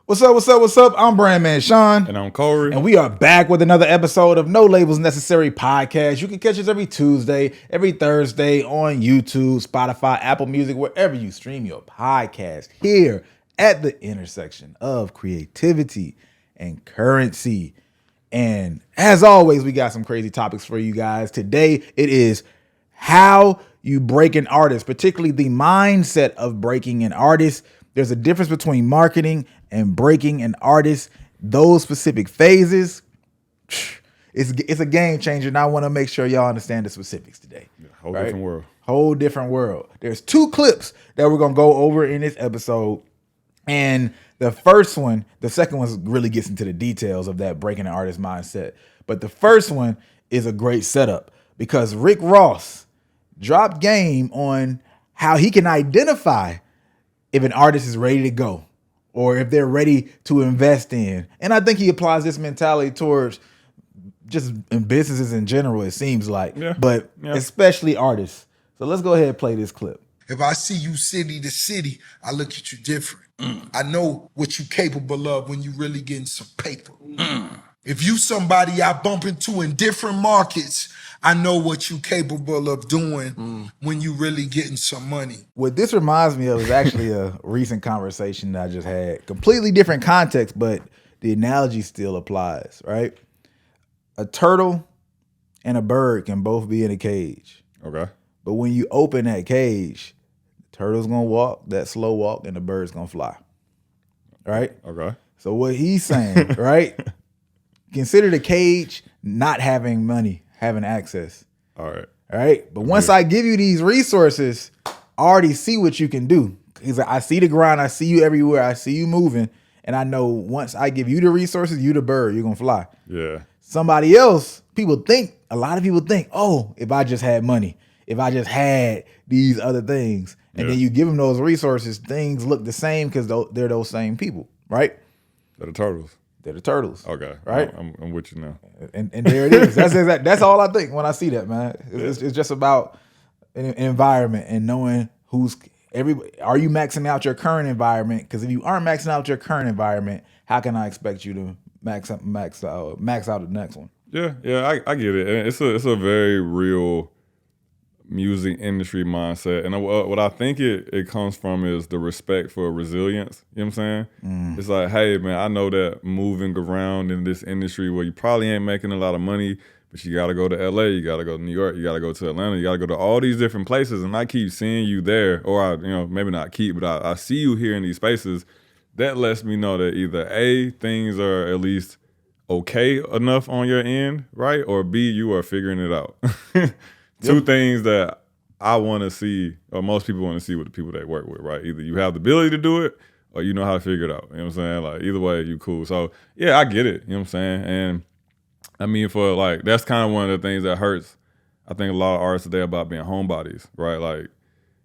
What's up, what's up, what's up? I'm Brandman Sean. And I'm Corey. And we are back with another episode of No Labels Necessary podcast. You can catch us every Tuesday, every Thursday on YouTube, Spotify, Apple Music, wherever you stream your podcast. Here at the intersection of creativity and currency. And as always, we got some crazy topics for you guys. Today, it is how you break an artist, particularly the mindset of breaking an artist. There's a difference between marketing and breaking an artist. Those specific phases, it's a game changer, and I want to make sure y'all understand the specifics today. Whole different world. Whole different world. There's two clips that we're going to go over in this episode. And the first one, the second one really gets into the details of that breaking an artist mindset. But the first one is a great setup because Rick Ross dropped game on how he can identify if an artist is ready to go or if they're ready to invest in. And I think he applies this mentality towards just in businesses in general, it seems like, but especially artists. So let's go ahead and play this clip. If I see you city to city, I look at you different. I know what you capable of when you really getting some paper. If you somebody I bump into in different markets, I know what you capable of doing when you really getting some money. What this reminds me of is actually a recent conversation that I just had. Completely different context, but the analogy still applies, right? A turtle and a bird can both be in a cage. Okay. But when you open that cage, the turtle's gonna walk that slow walk and the bird's gonna fly. Right? Okay. So what he's saying, right? Consider the cage not having money, having access. All right. All right. But once I give you these resources, I already see what you can do. He's like, I see the grind. I see you everywhere. I see you moving. And I know once I give you the resources, you the bird, you're going to fly. Yeah. Somebody else, a lot of people think, oh, if I just had money, if I just had these other things, and then you give them those resources, things look the same because they're those same people, right? They're the turtles. They're the turtles. Okay. Right? I'm with you now. And there it is. That's all I think when I see that, man. It's just about an environment and knowing are you maxing out your current environment? Because if you aren't maxing out your current environment, how can I expect you to max out the next one? Yeah, I get it. And it's a very real music industry mindset. And what I think it comes from is the respect for resilience. You know what I'm saying? It's like, hey, man, I know that moving around in this industry where you probably ain't making a lot of money, but you got to go to LA, you got to go to New York, you got to go to Atlanta, you got to go to all these different places. And I keep seeing you there, or maybe not keep, but I see you here in these spaces. That lets me know that either A, things are at least okay enough on your end, right? Or B, you are figuring it out. Two things that I want to see, or most people want to see with the people they work with, right? Either you have the ability to do it, or you know how to figure it out. You know what I'm saying? Like, either way, you cool. So, yeah, I get it. You know what I'm saying? And, I mean, that's kind of one of the things that hurts, I think, a lot of artists today about being homebodies, right? Like,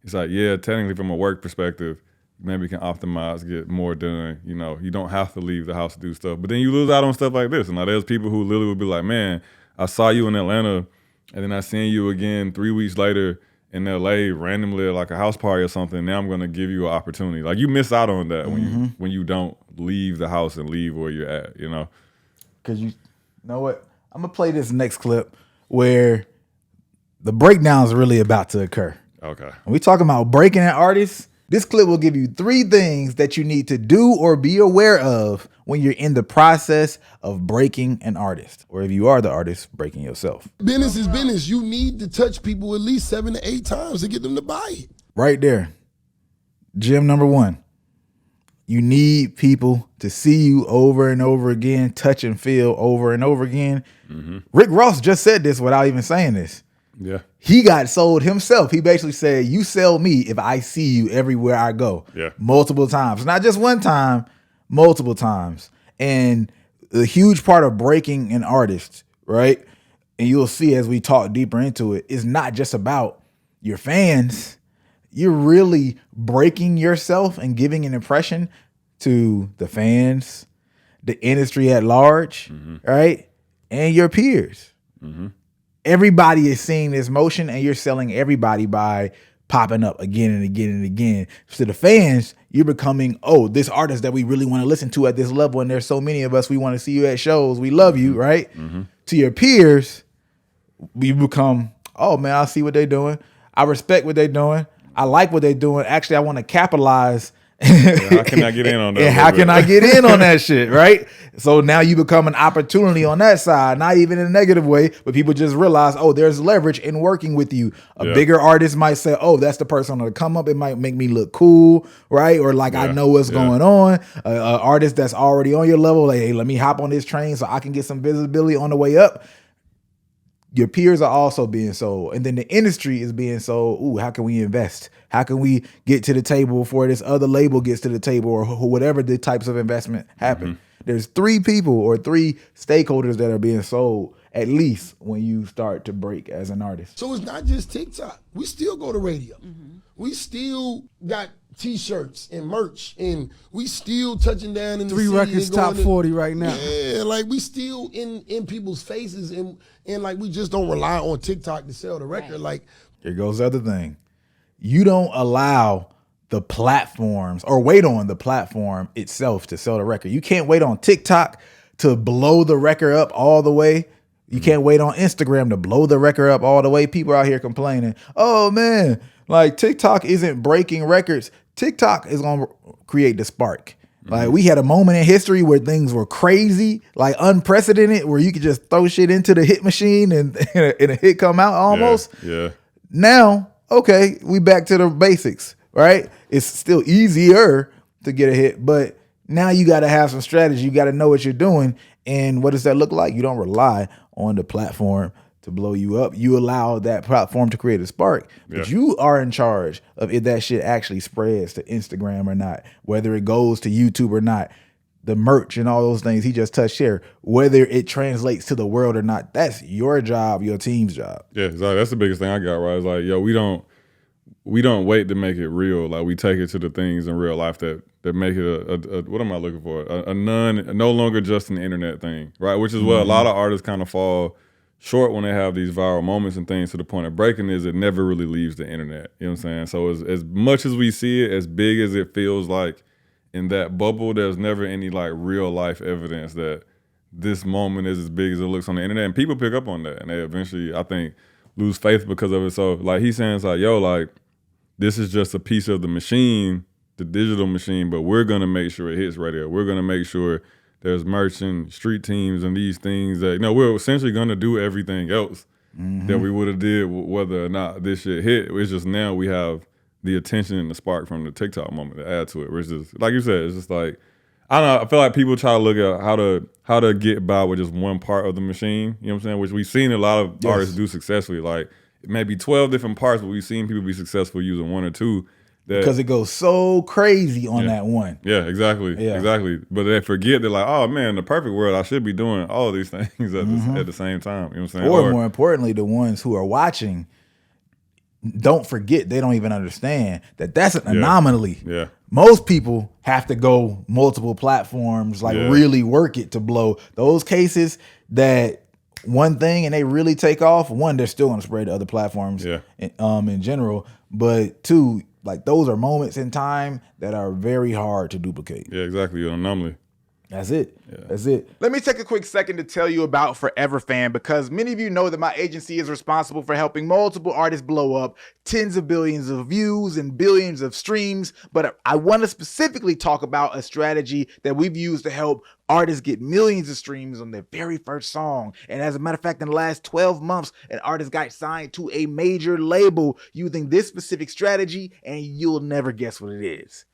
it's like, yeah, technically from a work perspective, maybe you can optimize, get more done. You know, you don't have to leave the house to do stuff. But then you lose out on stuff like this. And like, there's people who literally would be like, man, I saw you in Atlanta, and then I seen you again 3 weeks later in LA randomly at like a house party or something. Now I'm gonna give you an opportunity. Like, you miss out on that when you don't leave the house and leave where you're at, you know? Because you know what? I'm gonna play this next clip where the breakdown is really about to occur. Okay. When we talking about breaking an artist, this clip will give you 3 things that you need to do or be aware of when you're in the process of breaking an artist, or if you are the artist, breaking yourself. Business is business. You need to touch people at least 7 to 8 times to get them to buy it. Right there. Gem number 1. You need people to see you over and over again, touch and feel over and over again. Rick Ross just said this without even saying this. Yeah. He got sold himself. He basically said, you sell me if I see you everywhere I go. Yeah. Multiple times. Not just one time, multiple times. And the huge part of breaking an artist, right? And you'll see as we talk deeper into it, is not just about your fans. You're really breaking yourself and giving an impression to the fans, the industry at large, right? And your peers. Everybody is seeing this motion, and you're selling everybody by popping up again and again and again. To the fans, you're becoming, oh, this artist that we really want to listen to at this level, and there's so many of us, we want to see you at shows, we love you, right? To your peers, we become, oh man, I see what they're doing. I respect what they're doing. I like what they're doing. Actually, I want to capitalize. How can I get in on that? And how can I get in on that shit, right? So now you become an opportunity on that side, not even in a negative way, but people just realize, oh, there's leverage in working with you. A bigger artist might say, oh, that's the person on the come up. It might make me look cool, right? Or like, I know what's going on. An artist that's already on your level, like, hey, let me hop on this train so I can get some visibility on the way up. Your peers are also being sold. And then the industry is being sold. Ooh, how can we invest? How can we get to the table before this other label gets to the table, or whatever the types of investment happen? There's 3 people or 3 stakeholders that are being sold, at least when you start to break as an artist. So it's not just TikTok. We still go to radio. We still got T-shirts and merch, and we still touching down in the 3 city records and going top 40 right now. Yeah, like we still in people's faces, and like we just don't rely on TikTok to sell the record. Like, here goes the other thing. You don't allow the platforms or wait on the platform itself to sell the record. You can't wait on TikTok to blow the record up all the way. You can't wait on Instagram to blow the record up all the way. People out here complaining, oh man, like TikTok isn't breaking records. TikTok is going to create the spark. Like we had a moment in history where things were crazy, like unprecedented, where you could just throw shit into the hit machine and a hit come out almost. Yeah. Now, okay, we back to the basics, right? It's still easier to get a hit, but now you got to have some strategy. You got to know what you're doing. And what does that look like? You don't rely on the platform to blow you up. You allow that platform to create a spark, but you are in charge of if that shit actually spreads to Instagram or not, whether it goes to YouTube or not, the merch and all those things he just touched here, whether it translates to the world or not. That's your job, your team's job. Yeah, exactly. That's the biggest thing I got, right? It's like, yo, we don't wait to make it real. Like we take it to the things in real life that make it a what am I looking for? A no longer just an internet thing, right? Which is what a lot of artists kind of fall short when they have these viral moments and things, to the point of breaking is it never really leaves the internet. You know what I'm saying? So as much as we see it, as big as it feels like in that bubble, there's never any like real life evidence that this moment is as big as it looks on the internet. And people pick up on that, and they eventually, I think, lose faith because of it. So like he's saying, it's like, yo, like this is just a piece of the machine, the digital machine, but we're gonna make sure it hits radio. We're gonna make sure there's merch and street teams and these things that, we're essentially gonna do everything else that we would have did whether or not this shit hit. It's just now we have the attention and the spark from the TikTok moment to add to it. Where it's just, like you said, it's just like, I don't know, I feel like people try to look at how to get by with just one part of the machine, you know what I'm saying? Which we've seen a lot of artists do successfully. Like it may be 12 different parts, but we've seen people be successful using 1 or 2. Because it goes so crazy on that one. Yeah, exactly. Yeah. Exactly. But they forget, they're like, oh man, in the perfect world, I should be doing all of these things at the same time. You know what I'm saying? Or more importantly, the ones who are watching, don't forget, they don't even understand that that's an anomaly. Yeah. Most people have to go multiple platforms, like really work it to blow. Those cases that one thing and they really take off, one, they're still going to spread to other platforms in general. But 2, like those are moments in time that are very hard to duplicate. Yeah, exactly. You're an anomaly. That's it. Yeah. That's it. Let me take a quick second to tell you about Forever Fan, because many of you know that my agency is responsible for helping multiple artists blow up, tens of billions of views and billions of streams. But I want to specifically talk about a strategy that we've used to help artists get millions of streams on their very first song. And as a matter of fact, in the last 12 months, an artist got signed to a major label using this specific strategy, and you'll never guess what it is.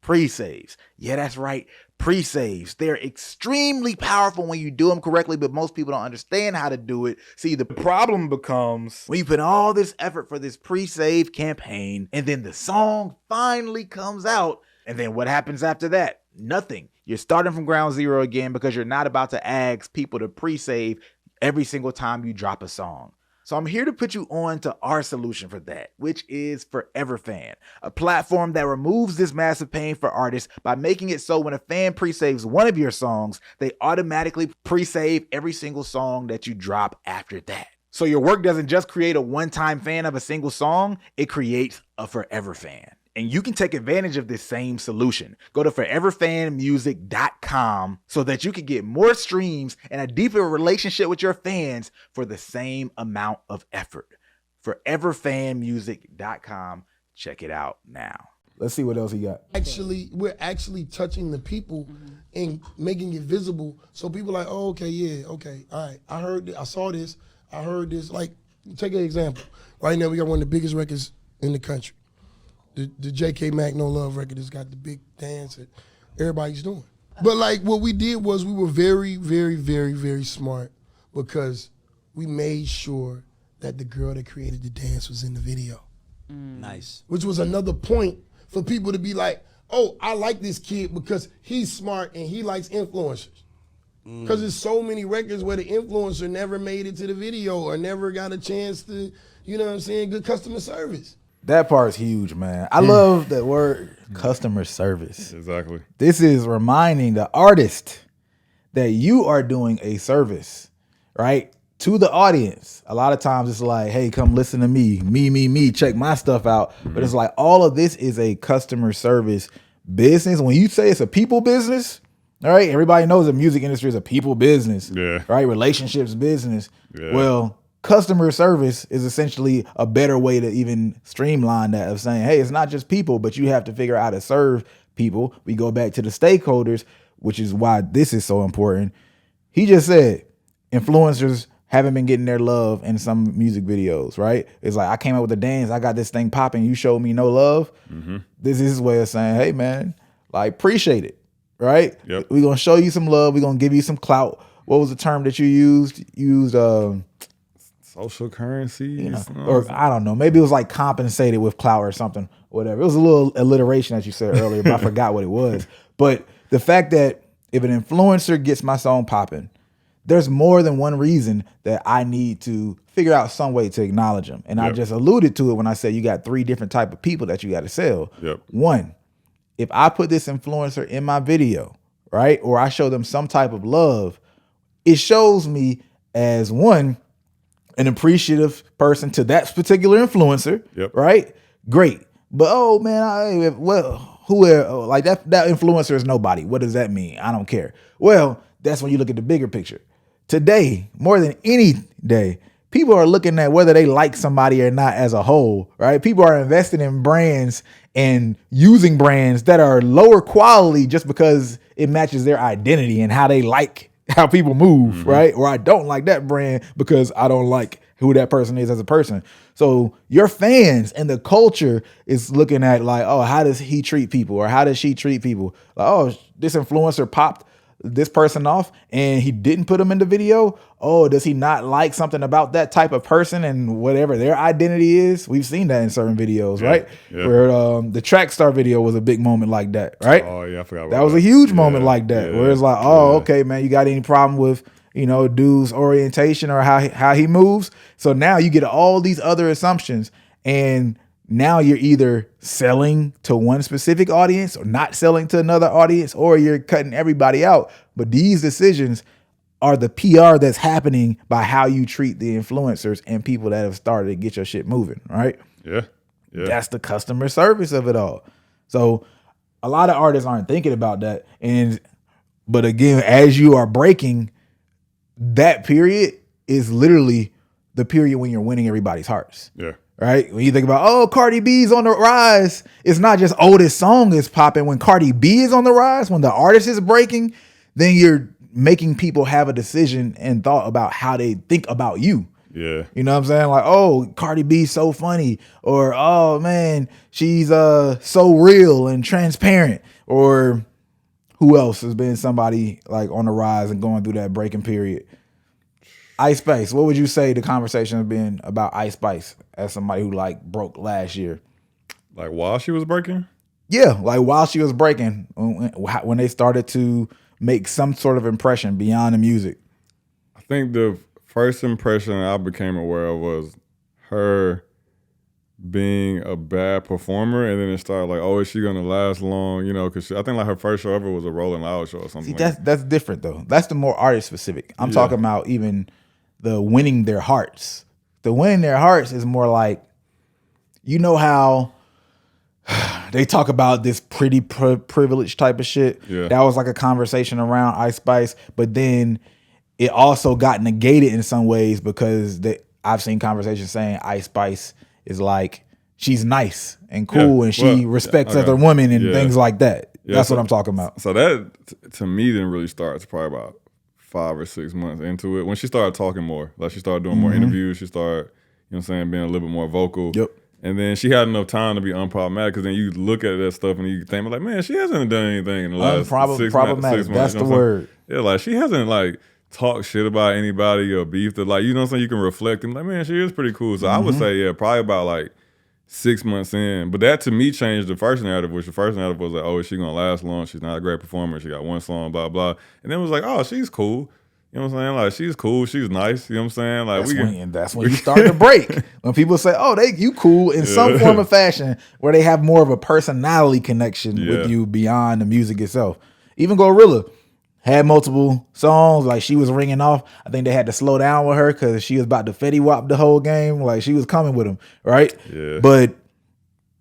Pre-saves. Yeah, that's right. Pre-saves. They're extremely powerful when you do them correctly, but most people don't understand how to do it. See, the problem becomes when you put all this effort for this pre-save campaign, and then the song finally comes out, and then what happens after that? Nothing. You're starting from ground zero again because you're not about to ask people to pre-save every single time you drop a song. So I'm here to put you on to our solution for that, which is Forever Fan, a platform that removes this massive pain for artists by making it so when a fan pre-saves one of your songs, they automatically pre-save every single song that you drop after that. So your work doesn't just create a one-time fan of a single song, it creates a forever fan. And you can take advantage of this same solution. Go to foreverfanmusic.com so that you can get more streams and a deeper relationship with your fans for the same amount of effort. Foreverfanmusic.com. Check it out now. Let's see what else he got. We're actually touching the people and making it visible. So people are like, oh, okay, yeah, okay, all right. I heard, I saw this, I heard this. Like, take an example. Right now, we got one of the biggest records in the country. The J.K. Mack No Love record has got the big dance that everybody's doing. But like, what we did was we were very, very, very, very smart because we made sure that the girl that created the dance was in the video. Nice. Which was another point for people to be like, oh, I like this kid because he's smart and he likes influencers. Because there's so many records where the influencer never made it to the video or never got a chance to, you know what I'm saying, good customer service. That part's huge, man. I love that word, customer service. Exactly. This is reminding the artist that you are doing a service, right, to the audience. A lot of times it's like, hey, come listen to me, check my stuff out. But it's like all of this is a customer service business. When you say it's a people business, all right, everybody knows the music industry is a people business, right? Relationships business. Yeah. Well, customer service is essentially a better way to even streamline that of saying, hey, it's not just people, but you have to figure out how to serve people. We go back to the stakeholders, which is why this is so important. He just said influencers haven't been getting their love in some music videos, right? It's like, I came up with a dance, I got this thing popping, you showed me no love. This is his way of saying, hey, man, like, appreciate it, right? Yep. We're going to show you some love. We're going to give you some clout. What was the term that you used? Social currency, you know, or I don't know. Maybe it was like compensated with clout or something, whatever. It was a little alliteration that you said earlier, but I forgot what it was. But the fact that if an influencer gets my song popping, there's more than one reason that I need to figure out some way to acknowledge them. And I just alluded to it when I said you got 3 different type of people that you got to sell. One, if I put this influencer in my video, right, or I show them some type of love, it shows me as one, an appreciative person to that particular influencer, right? Great. But, oh, man, like that influencer is nobody. What does that mean? I don't care. Well, that's when you look at the bigger picture. Today, more than any day, people are looking at whether they like somebody or not as a whole, right? People are investing in brands and using brands that are lower quality just because it matches their identity and how they like how people move, right? Or I don't like that brand because I don't like who that person is as a person. So your fans and the culture is looking at like, oh, how does he treat people? Or how does she treat people? Like, oh, this influencer popped this person off and he didn't put them in the video. Oh, does he not like something about that type of person and whatever their identity is? We've seen that in certain videos, right? Where the track star video was a big moment like that, right? Oh yeah, I forgot about that. Was a huge moment like that, where it's like, oh, okay, man, you got any problem with, you know, dude's orientation or how he moves? So now you get all these other assumptions, and now you're either selling to one specific audience or not selling to another audience, or you're cutting everybody out. But these decisions are the PR that's happening by how you treat the influencers and people that have started to get your shit moving, right? Yeah. That's the customer service of it all. So a lot of artists aren't thinking about that. But again, as you are breaking, that period is literally the period when you're winning everybody's hearts. Right? When you think about, oh, Cardi B's on the rise, it's not just, oh, this song is popping. When Cardi B is on the rise, when the artist is breaking, then you're making people have a decision and thought about how they think about you. You know what I'm saying? Like, oh, Cardi B's so funny. Or, oh, man, she's so real and transparent. Or who else has been somebody like on the rise and going through that breaking period? Ice Spice. What would you say the conversation has been about Ice Spice as somebody who like broke last year? Like while she was breaking? Yeah, like while she was breaking, when they started to make some sort of impression beyond the music. I think the first impression I became aware of was her being a bad performer, and then it started like, oh, is she gonna last long? You know, because I think like her first show ever was a Rolling Loud show or something. See, that's different though. That's the more artist specific. I'm talking about even the winning their hearts. The winning their hearts is more like, you know how they talk about this pretty privilege type of shit. Yeah. That was like a conversation around Ice Spice, but then it also got negated in some ways because I've seen conversations saying Ice Spice is like, she's nice and cool and she respects other women and things like that. That's what I'm talking about. So that to me didn't really start. It's probably about 5 or 6 months into it when she started talking more. Like she started doing more interviews. She started, you know what I'm saying, being a little bit more vocal. Yep. And then she had enough time to be unproblematic because then you look at that stuff and you think like, man, she hasn't done anything in the last 6 months. That's the word. Yeah, like she hasn't like talked shit about anybody or beefed. Like, you know what I'm saying? You can reflect and like, man, she is pretty cool. So I would say, yeah, probably about like 6 months in. But that to me changed the first narrative, which the first narrative was like, oh, is she gonna last long? She's not a great performer. She got one song, blah, blah. And then it was like, oh, she's cool. You know what I'm saying? Like, she's cool, she's nice. You know what I'm saying? Like, that's when you start to break. When people say, oh, you cool in some form of fashion, where they have more of a personality connection with you beyond the music itself. Even Glorilla had multiple songs, like she was ringing off. I think they had to slow down with her because she was about to Fetty Wap the whole game. Like she was coming with him, right? Yeah. But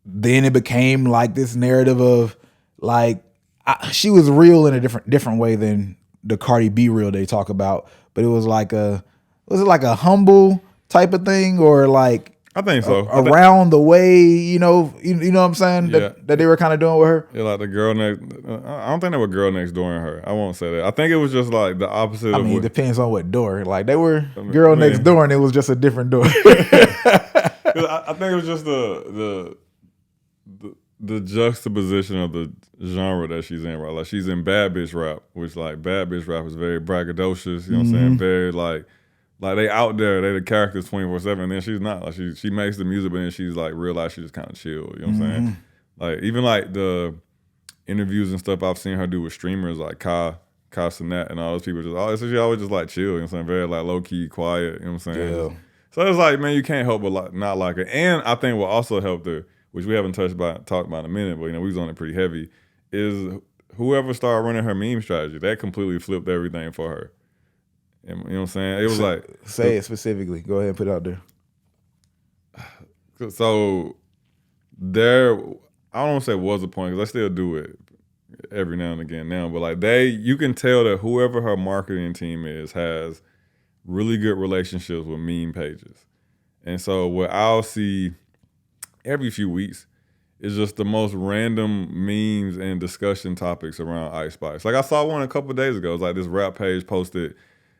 then it became like this narrative of like she was real in a different way than the Cardi B real they talk about. But it was like a humble type of thing, or like I think so. Around the way, you know what I'm saying, that they were kind of doing with her. Yeah, like the girl next. I don't think they were girl next door in her. I won't say that. I think it was just like the opposite. I mean, it depends on what door. Like they were girl next door, and it was just a different door. I think it was just the juxtaposition of the genre that she's in, right? Like she's in bad bitch rap, which like bad bitch rap is very braggadocious. You know what I'm saying? Very like they out there, they the characters 24/7. And then she's not. Like she makes the music, but then she's like real life. She just kind of chill. You know what I'm saying? Like even like the interviews and stuff I've seen her do with streamers like Kai Cenat and all those people. So she always just like chill. You know what I'm saying? Very like low key, quiet. You know what I'm saying? Yeah. So it's like, man, you can't help but like not like her. And I think what also helped her, which we haven't talked about in a minute, but you know we was on it pretty heavy, is whoever started running her meme strategy. That completely flipped everything for her. You know what I'm saying? It was like, say it specifically. Go ahead and put it out there. So there, I don't want to say was a point because I still do it every now and again now, but like you can tell that whoever her marketing team is has really good relationships with meme pages. And so what I'll see every few weeks is just the most random memes and discussion topics around Ice Spice. Like I saw one a couple of days ago. It was like this rap page posted,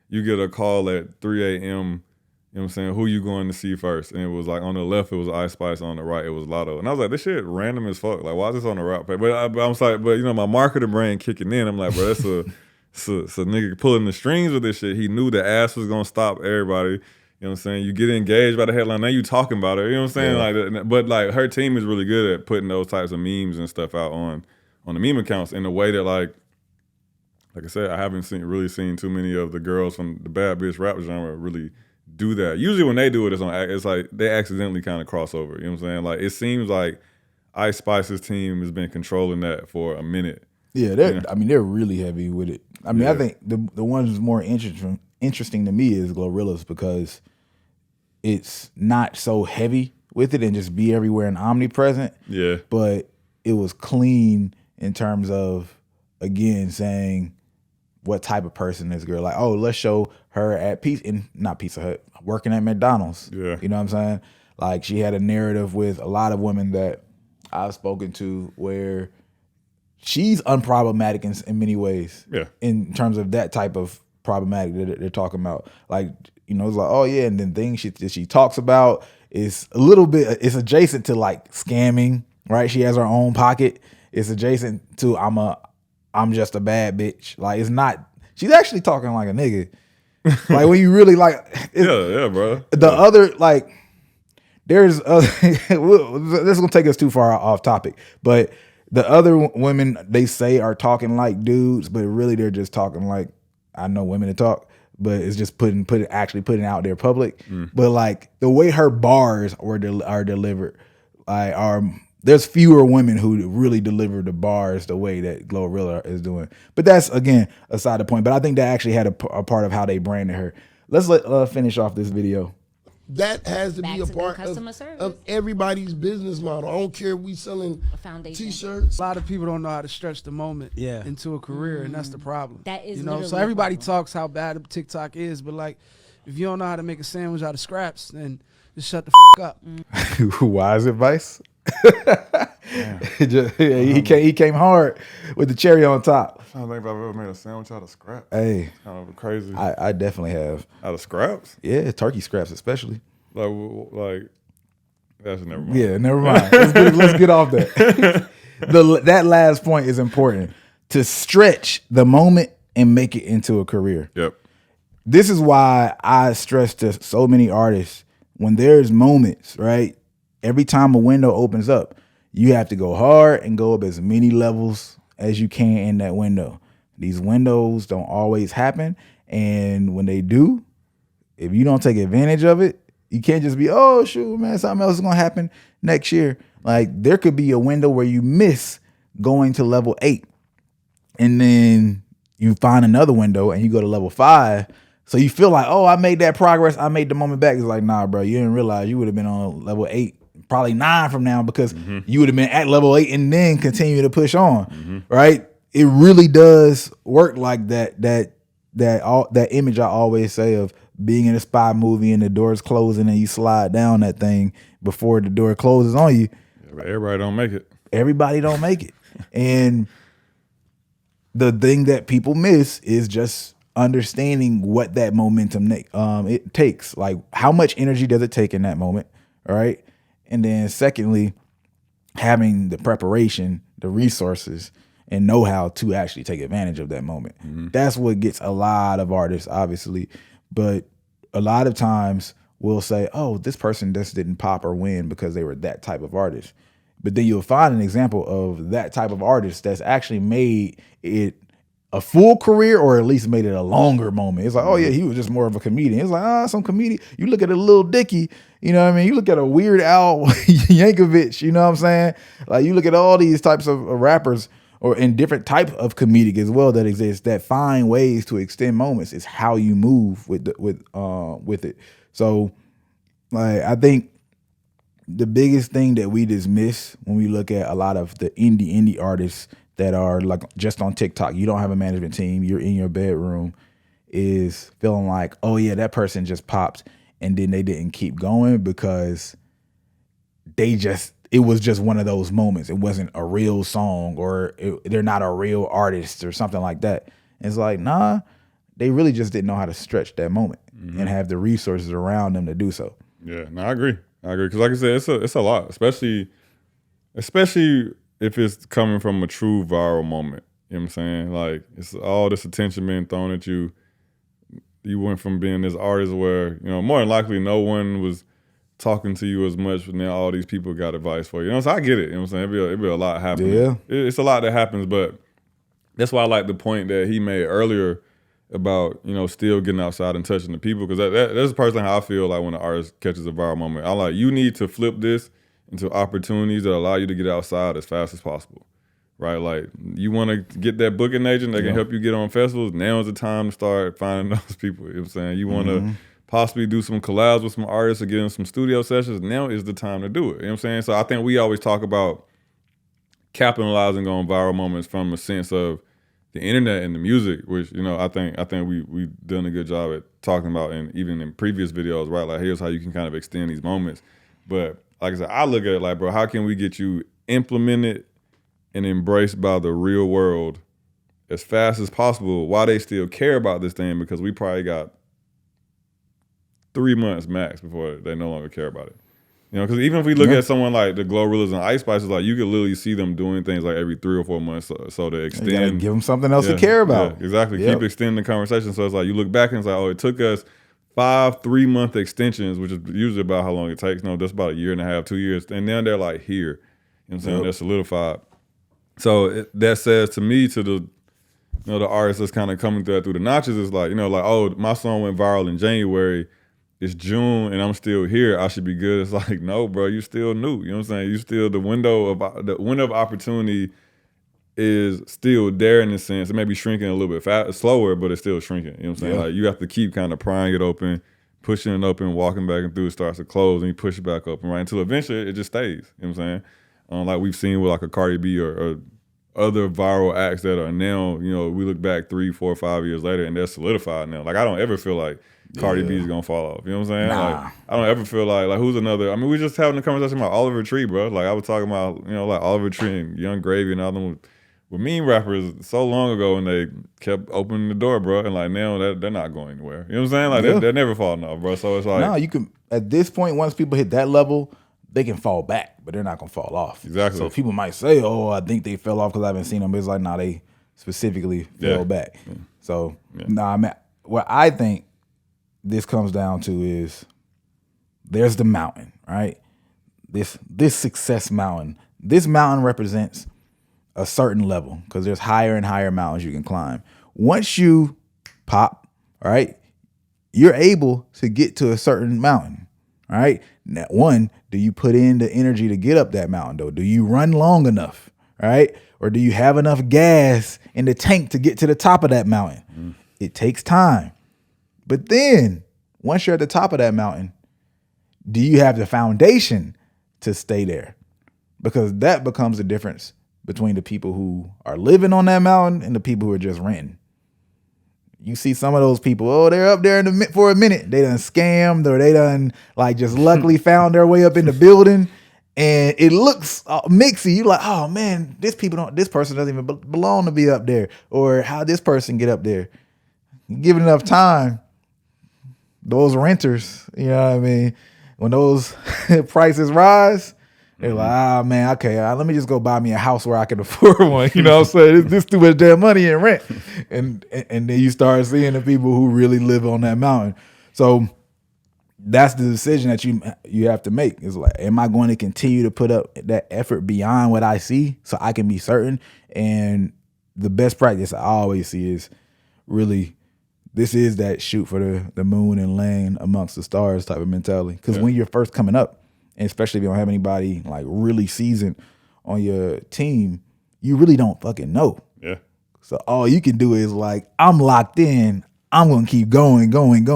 you get a call at 3 a.m., you know what I'm saying, who you going to see first? And it was like on the left, it was Ice Spice, on the right, it was Lotto. And I was like, this shit random as fuck. Like, why is this on the rap page? But I'm like, but you know, my marketing brain kicking in. I'm like, bro, that's a nigga pulling the strings with this shit. He knew the ass was gonna stop everybody. You know what I'm saying? You get engaged by the headline, now you talking about her. You know what I'm saying? Like, but like her team is really good at putting those types of memes and stuff out on the meme accounts in a way that like I said, I haven't really seen too many of the girls from the bad bitch rap genre really do that. Usually when they do it, it's like they accidentally kind of cross over. You know what I'm saying? Like it seems like Ice Spice's team has been controlling that for a minute. Yeah, they're really heavy with it. I mean, I think the one that's more interesting to me is Glorilla's because it's not so heavy with it and just be everywhere and omnipresent. Yeah. But it was clean in terms of, again, saying what type of person this girl. Like, oh, let's show her at not Pizza Hut, working at McDonald's. Yeah. You know what I'm saying? Like she had a narrative with a lot of women that I've spoken to where she's unproblematic in many ways. Yeah. In terms of that type of problematic that they're talking about. Like, you know, it's like, oh yeah, and then things that she talks about is a little bit, it's adjacent to like scamming, right? She has her own pocket. It's adjacent to I'm just a bad bitch. Like it's not, she's actually talking like a nigga. Like when you really like, yeah, bro. The other, like, there's this is gonna take us too far off topic, but the other women they say are talking like dudes, but really they're just talking like, I know women to talk, but it's just putting out there public. But like the way her bars are delivered, there's fewer women who really deliver the bars the way that Glorilla is doing. But that's again aside the point. But I think that actually had a part of how they branded her. let's finish off this video. That has to Back be a to good part customer of service. everybody's business model. I don't care if we selling foundation. T-shirts. A lot of people don't know how to stretch the moment into a career, and that's the problem. That is you know. So literally everybody the problem. talks how bad TikTok is, but like, if you don't know how to make a sandwich out of scraps, then just shut the up. Wise advice. He came hard with the cherry on top. I don't think I've ever made a sandwich out of scraps. Hey, Kind of crazy. I definitely have. Out of scraps? Yeah, turkey scraps especially. Like that's never mind. Yeah, never mind. Let's get off that. That last point is important, to stretch the moment and make it into a career. Yep. This is why I stress to so many artists, when there's moments, right? Every time a window opens up, you have to go hard and go up as many levels as you can in that window. These windows don't always happen. And when they do, if you don't take advantage of it, you can't just be, oh, shoot, man, something else is going to happen next year. Like, there could be a window where you miss going to level 8. And then you find another window and you go to level 5. So you feel like, oh, I made that progress. I made the moment back. It's like, nah, bro, you didn't realize you would have been on level 8, probably 9 from now, because you would have been at level 8 and then continue to push on, right? It really does work like that image I always say of being in a spy movie and the door's closing and you slide down that thing before the door closes on you. Everybody don't make it. Everybody don't make it. And the thing that people miss is just understanding what that momentum it takes. Like, how much energy does it take in that moment, all right? And then secondly, having the preparation, the resources, and know-how to actually take advantage of that moment. That's what gets a lot of artists, obviously. But a lot of times we'll say, oh, this person just didn't pop or win because they were that type of artist. But then you'll find an example of that type of artist that's actually made it a full career, or at least made it a longer moment. It's like, oh yeah, he was just more of a comedian. It's like, some comedian. You look at a Lil Dicky, you know what I mean? You look at a Weird Al Yankovic, you know what I'm saying? Like, you look at all these types of rappers, or in different type of comedic as well that exists, that find ways to extend moments. Is how you move with it. So, like, I think the biggest thing that we dismiss when we look at a lot of the indie artists that are like just on TikTok, you don't have a management team, you're in your bedroom, is feeling like, oh yeah, that person just popped and then they didn't keep going because it was just one of those moments. It wasn't a real song, or they're not a real artist or something like that. It's like, nah, they really just didn't know how to stretch that moment and have the resources around them to do so. Yeah, no, I agree. Because like I said, it's a lot, especially if it's coming from a true viral moment. You know what I'm saying? Like, it's all this attention being thrown at you. You went from being this artist where, you know, more than likely no one was talking to you as much, but now all these people got advice for you. You know, so I get it. You know what I'm saying? It'd be a lot happening. Yeah. It's a lot that happens, but that's why I like the point that he made earlier about, you know, still getting outside and touching the people, because that's personally how I feel like when an artist catches a viral moment. I like, you need to flip this into opportunities that allow you to get outside as fast as possible, right? Like, you want to get that booking agent that can help you get on festivals, now is the time to start finding those people. You know what I'm saying? You want to possibly do some collabs with some artists or get in some studio sessions, now is the time to do it. You know what I'm saying? So I think we always talk about capitalizing on viral moments from a sense of the internet and the music, which, you know, I think we've done a good job at talking about, and even in previous videos, right? Like, here's how you can kind of extend these moments. But like I said, I look at it like, bro, how can we get you implemented and embraced by the real world as fast as possible while they still care about this thing? Because we probably got 3 months max before they no longer care about it. You know, because even if we look at someone like the Glorillaz and Ice Spices, like, you could literally see them doing things like every 3 or 4 months, so to extend. You gotta give them something else to care about. Yeah, exactly. Yep. Keep extending the conversation. So it's like, you look back and it's like, oh, it took us 5 3-month extensions, which is usually about how long it takes. No, that's about 1.5 years, 2 years. And now they're like here. You know what I'm saying? They're solidified. So that says to me, to the, you know, the artists that's kind of coming through the notches, is like, you know, like, oh, my song went viral in January. It's June and I'm still here. I should be good. It's like, no, bro, you still new. You know what I'm saying? You still, the window of opportunity is still there in a sense. It may be shrinking a little bit slower, but it's still shrinking. You know what I'm saying? Yeah. Like you have to keep kind of prying it open, pushing it open, walking back and through. It starts to close, and you push it back open, right? Until eventually it just stays. You know what I'm saying? Like we've seen with like a Cardi B or other viral acts that are now, we look back 3, 4, 5 years later and they're solidified now. Like I don't ever feel like Cardi B is gonna fall off. You know what I'm saying? Nah. Like I don't ever feel like who's another. I mean, we just having a conversation about Oliver Tree, bro. Like I was talking about, like Oliver Tree and Young Gravy and all them were meme rappers so long ago, and they kept opening the door, bro. And like now they're not going anywhere. You know what I'm saying? Like they're never falling off, bro. So it's like No, you can at this point, once people hit that level, they can fall back, but they're not gonna fall off. Exactly. So people might say, "Oh, I think they fell off because I haven't seen them." But it's like, nah, they specifically fell back. Yeah. So, nah, man, what I think this comes down to is there's the mountain, right? This success mountain. This mountain represents a certain level because there's higher and higher mountains you can climb. Once you pop, right, you're able to get to a certain mountain, right? Now, one, do you put in the energy to get up that mountain though? Do you run long enough, right? Or do you have enough gas in the tank to get to the top of that mountain? It takes time. But then once you're at the top of that mountain, do you have the foundation to stay there? Because that becomes the difference between the people who are living on that mountain and the people who are just renting. You see some of those people, oh, they're up there for a minute. They done scammed or they done like just luckily found their way up in the building. And it looks mixy. You like, oh man, this person doesn't even belong to be up there. Or how this person get up there. Given enough time, those renters, you know what I mean? When those prices rise, they're like, ah, man, okay, let me just go buy me a house where I can afford one. You know what I'm saying? This too much damn money in rent. And then you start seeing the people who really live on that mountain. So that's the decision that you have to make. It's like, am I going to continue to put up that effort beyond what I see so I can be certain? And the best practice I always see is really, this is that shoot for the moon and land amongst the stars type of mentality. Because when you're first coming up, and especially if you don't have anybody like really seasoned on your team, you really don't fucking know. Yeah. So all you can do is like, I'm locked in. I'm gonna keep going, because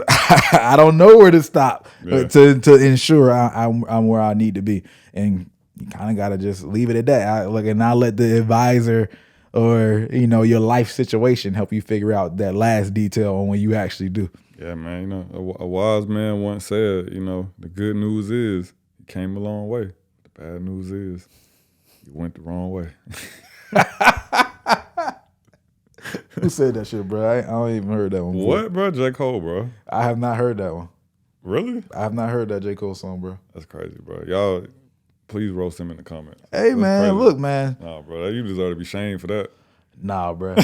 I don't know where to stop to ensure I'm where I need to be. And you kind of gotta just leave it at that. And not let the advisor or your life situation help you figure out that last detail on when you actually do. Yeah, man. A wise man once said, the good news is you came a long way. The bad news is you went the wrong way. Who said that shit, bro? I don't even heard that one before. What, bro? J. Cole, bro. I have not heard that one. Really? I have not heard that J. Cole song, bro. That's crazy, bro. Y'all, please roast him in the comments. Hey, man, crazy. Look, man. Nah, bro, you deserve to be shamed for that. Nah, bro.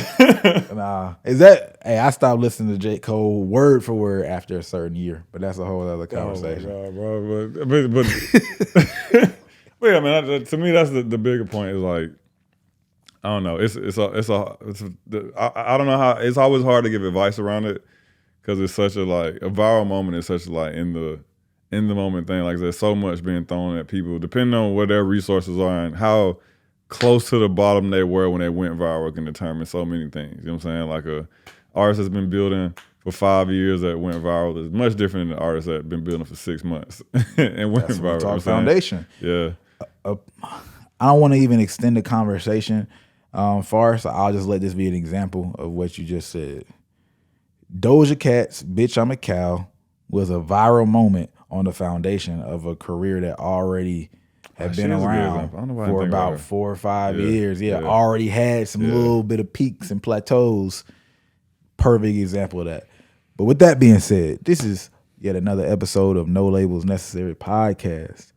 Nah. Hey, I stopped listening to J. Cole word for word after a certain year, but that's a whole other conversation. Oh, my God, bro. But yeah, man, to me, that's the bigger point is like, I don't know. I don't know how, it's always hard to give advice around it because it's such a viral moment is such in the moment thing. Like there's so much being thrown at people depending on what their resources are and how close to the bottom they were when they went viral can determine so many things. You know what I'm saying? Like a artist that's been building for 5 years that went viral is much different than an artist that been building for 6 months and went That's viral. Talk foundation. Yeah. I don't want to even extend the conversation far, so I'll just let this be an example of what you just said. Doja Cat's "Bitch, I'm a Cow" was a viral moment on the foundation of a career that already had been around for about 4 or 5 years. Already had some little bit of peaks and plateaus. Perfect example of that. But with that being said, this is yet another episode of No Labels Necessary podcast.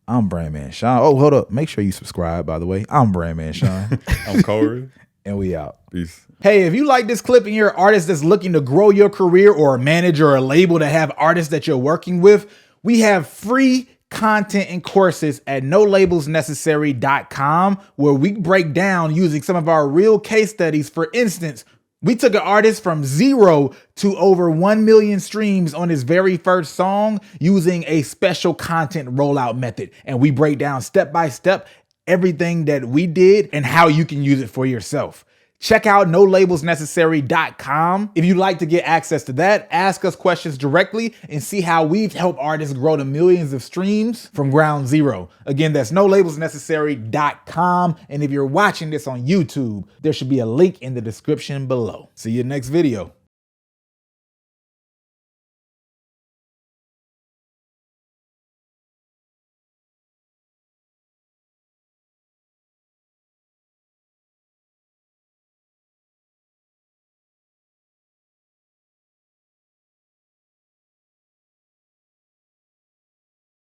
I'm Brandman Sean. Oh, hold up. Make sure you subscribe, by the way. I'm Brandman Sean. I'm Corey. And we out. Peace. Hey, if you like this clip and you're an artist that's looking to grow your career or a manager or a label to have artists that you're working with, we have free content and courses at nolabelsnecessary.com where we break down using some of our real case studies. For instance, we took an artist from 0 to over 1 million streams on his very first song using a special content rollout method. And we break down step by step everything that we did and how you can use it for yourself. Check out nolabelsnecessary.com. If you'd like to get access to that, ask us questions directly and see how we've helped artists grow to millions of streams from ground zero. Again, that's nolabelsnecessary.com. And if you're watching this on YouTube, there should be a link in the description below. See you next video.